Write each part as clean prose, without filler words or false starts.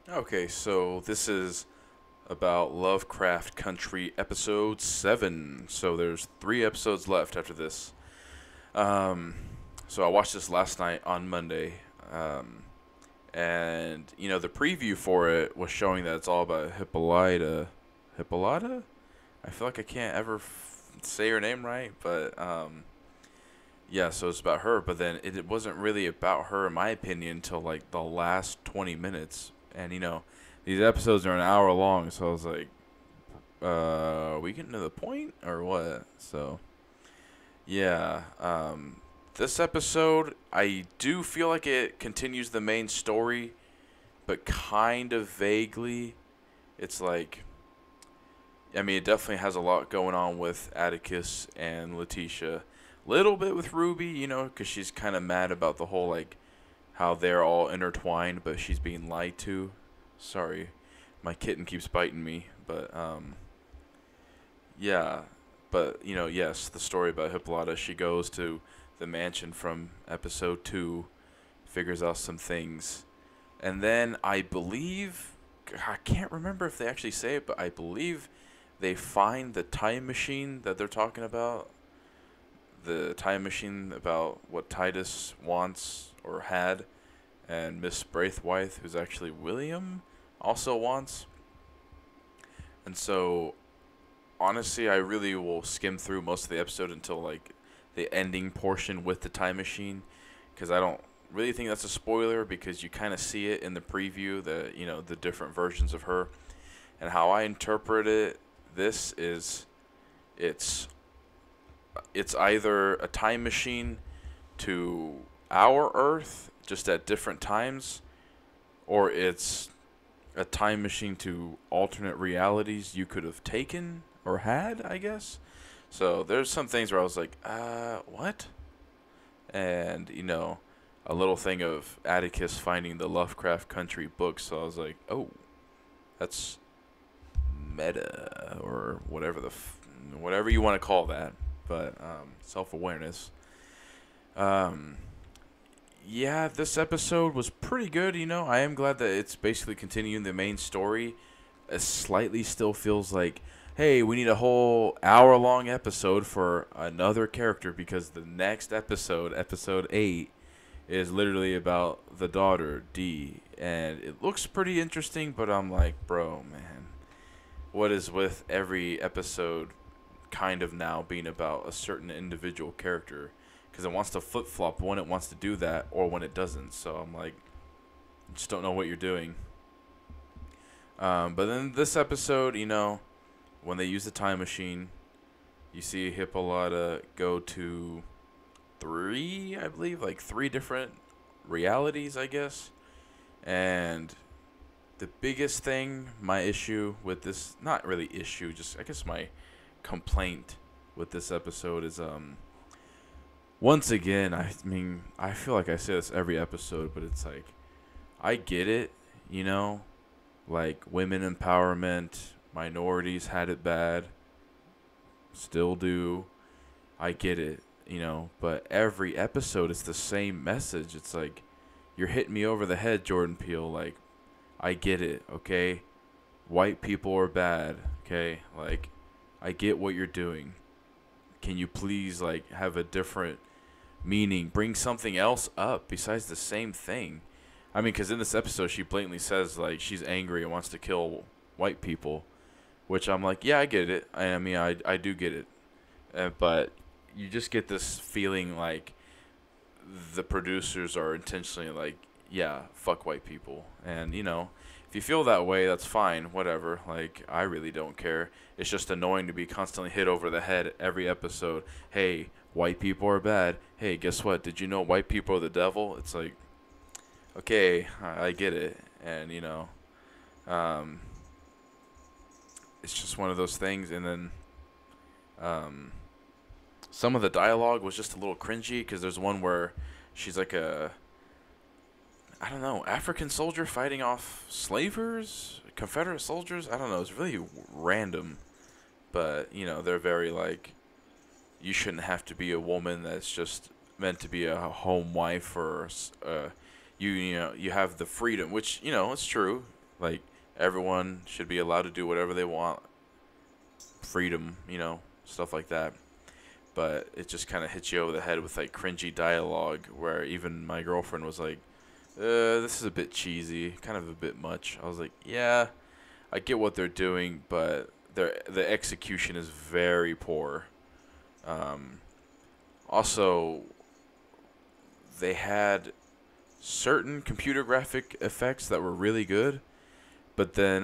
Okay, so this is about Lovecraft Country episode 7. So there's 3 episodes left after this. Um, so I watched this last night on Monday. Um, and, the preview for it was showing that it's all about Hippolyta. Hippolyta? I feel like I can't ever say her name right, but yeah, so it's about her. But then it wasn't really about her, in my opinion, until like the last 20 minutes. And, these episodes are an hour long, so I was like, are we getting to the point or what? So, yeah. This episode, I do feel like it continues the main story, but kind of vaguely. It's like, I mean, it definitely has a lot going on with Atticus and Letitia. Little bit with Ruby, because she's kind of mad about the whole, like, how they're all intertwined, but she's being lied to. Sorry, my kitten keeps biting me, but, yeah. But, yes, the story about Hippolyta, she goes to the mansion from episode 2, figures out some things, and then I believe, I can't remember if they actually say it, but I believe they find the time machine that they're talking about. The time machine about what Titus wants or had, and Miss Braithwaite, who's actually William, also wants. And so, honestly, I really will skim through most of the episode until like the ending portion with the time machine, because I don't really think that's a spoiler because you kind of see it in the preview, the different versions of her. And how I interpret it, this is it's it's either a time machine to our Earth just at different times, or it's a time machine to alternate realities you could have taken or had, I guess. So there's some things where I was like, what? And, a little thing of Atticus finding the Lovecraft Country books, so I was like, oh, that's meta, or whatever you want to call that. But self-awareness. Um, yeah, this episode was pretty good. I am glad that it's basically continuing the main story. It slightly still feels like, hey, we need a whole hour-long episode for another character because the next episode, episode 8, is literally about the daughter, Dee. And it looks pretty interesting, but I'm like, bro, man, what is with every episode kind of now being about a certain individual character? Because it wants to flip flop when it wants to do that or when it doesn't. So I'm like, just don't know what you're doing. But then this episode, when they use the time machine, you see Hippolyta go to 3, I believe, like 3 different realities, I guess. And the biggest thing, my issue with this, not really issue, just I guess my complaint with this episode is once again, I mean, I feel like I say this every episode, but it's like, I get it, like women empowerment, minorities had it bad, still do. I get it, but every episode it's the same message. It's like, you're hitting me over the head, Jordan Peele. Like, I get it, okay? White people are bad, okay? Like, I get what you're doing. Can you please, like, have a different meaning? Bring something else up besides the same thing. I mean, because in this episode, she blatantly says, like, she's angry and wants to kill white people, which I'm like, yeah, I get it. I mean, I do get it. But you just get this feeling like the producers are intentionally like, yeah, fuck white people. And, if you feel that way, that's fine, whatever. Like, I really don't care. It's just annoying to be constantly hit over the head every episode. Hey, white people are bad. Hey, guess what? Did you know white people are the devil? It's like, okay, I get it. And, um, it's just one of those things. And then um, some of the dialogue was just a little cringy because there's one where she's like I don't know, African soldier fighting off slavers, Confederate soldiers. I don't know. It's really random, but they're very like, you shouldn't have to be a woman that's just meant to be a home wife, or you have the freedom, which it's true. Like, everyone should be allowed to do whatever they want. Freedom, stuff like that. But it just kind of hits you over the head with, like, cringy dialogue where even my girlfriend was like, this is a bit cheesy, kind of a bit much. I was like, yeah, I get what they're doing, but the execution is very poor. Also, they had certain computer graphic effects that were really good, but then,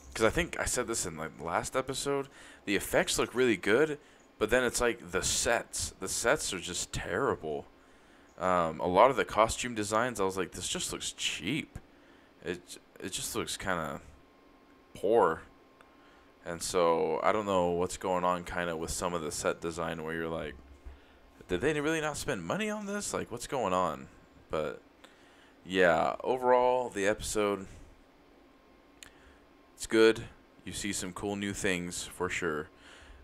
because I think I said this in like the last episode, the effects look really good, but then it's like the sets are just terrible. A lot of the costume designs, I was like, this just looks cheap. It just looks kind of poor. And so I don't know what's going on kind of with some of the set design where you're like, did they really not spend money on this? Like, what's going on? But yeah, overall, the episode, it's good. You see some cool new things for sure.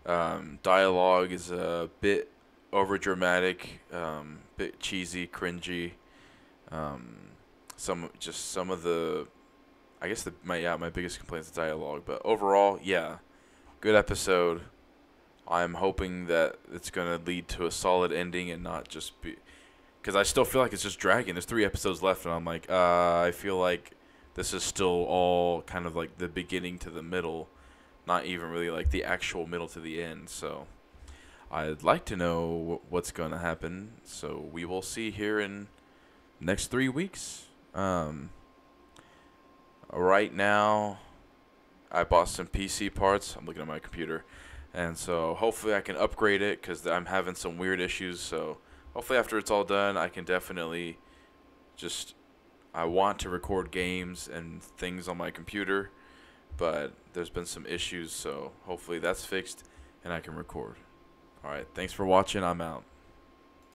Dialogue is a bit over dramatic, bit cheesy, cringy. Some of the, I guess my biggest complaint is the dialogue. But overall, yeah, good episode. I'm hoping that it's gonna lead to a solid ending and not just be, because I still feel like it's just dragging. There's 3 episodes left, and I'm like, I feel like this is still all kind of like the beginning to the middle, not even really like the actual middle to the end. So I'd like to know what's gonna happen. So we will see here in next 3 weeks. Right now, I bought some PC parts. I'm looking at my computer. And so hopefully I can upgrade it because I'm having some weird issues. So hopefully after it's all done, I can definitely just, I want to record games and things on my computer, but there's been some issues. So hopefully that's fixed and I can record. All right. Thanks for watching. I'm out.